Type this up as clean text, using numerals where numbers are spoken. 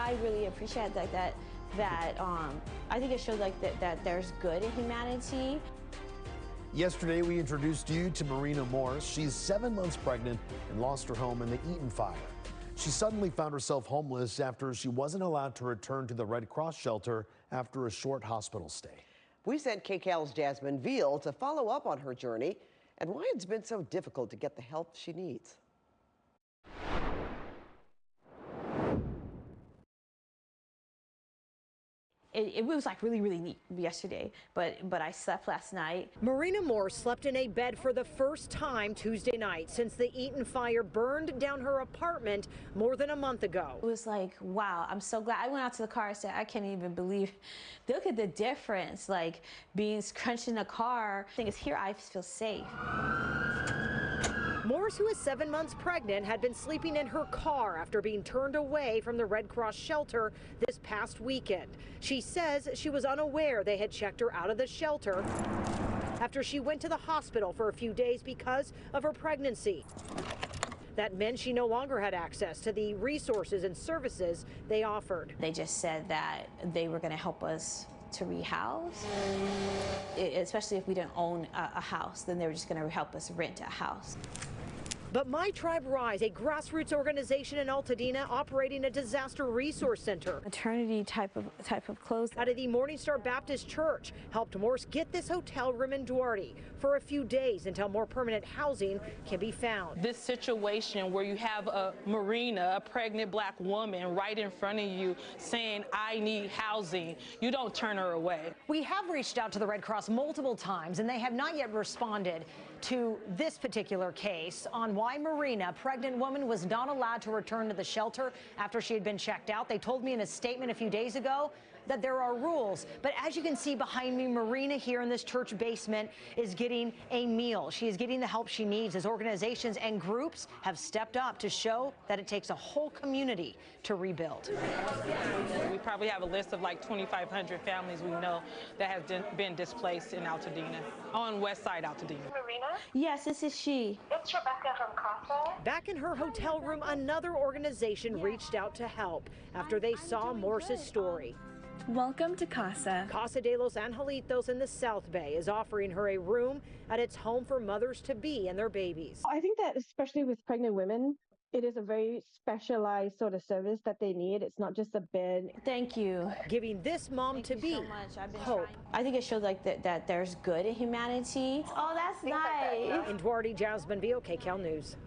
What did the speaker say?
I really appreciate that I think it shows that there's good in humanity. Yesterday, we introduced you to Marina Morris. She's 7 months pregnant and lost her home in the Eaton fire. She suddenly found herself homeless after she wasn't allowed to return to the Red Cross shelter after a short hospital stay. We sent KCAL's Jasmine Veal to follow up on her journey and why it's been so difficult to get the help she needs. It was like really neat yesterday, but I slept last night. Marina Morris slept in a bed for the first time Tuesday night since the Eaton fire burned down her apartment more than a month ago. It was like, wow, I'm so glad. I went out to the car and said, I can't even believe, look at the difference, like being scrunched in a car. The thing is, here I feel safe. Morris, who is 7 months pregnant, had been sleeping in her car after being turned away from the Red Cross shelter this past weekend. She says she was unaware they had checked her out of the shelter after she went to the hospital for a few days because of her pregnancy. That meant she no longer had access to the resources and services they offered. They just said that they were going to help us to rehouse, especially if we didn't own a house, then they were just going to help us rent a house. But My Tribe Rise, a grassroots organization in Altadena operating a disaster resource center, Maternity type of clothes out of the Morningstar Baptist Church, helped Morris get this hotel room in Duarte for a few days until more permanent housing can be found. This situation where you have a Marina, a pregnant black woman right in front of you saying, I need housing, you don't turn her away. We have reached out to the Red Cross multiple times and they have not yet responded to this particular case on why Marina, a pregnant woman, was not allowed to return to the shelter after she had been checked out. They told me in a statement a few days ago that there are rules. But as you can see behind me, Marina here in this church basement is getting a meal. She is getting the help she needs as organizations and groups have stepped up to show that it takes a whole community to rebuild. We probably have a list of like 2,500 families we know that have been displaced in Altadena, on West Side Altadena. Marina? Yes, this is she. It's Rebecca from CASA. Back in her hotel room, another organization reached out to help after they saw Morris's story. Welcome to CASA. Casa de los Angelitos in the South Bay is offering her a room at its home for mothers-to-be and their babies. I think that especially with pregnant women, it is a very specialized sort of service that they need. It's not just a bed. Thank you. Giving this mom-to-be hope. I think it shows that there's good in humanity. Oh, that's nice. In Duarte, Jasmine Veal, KCAL News.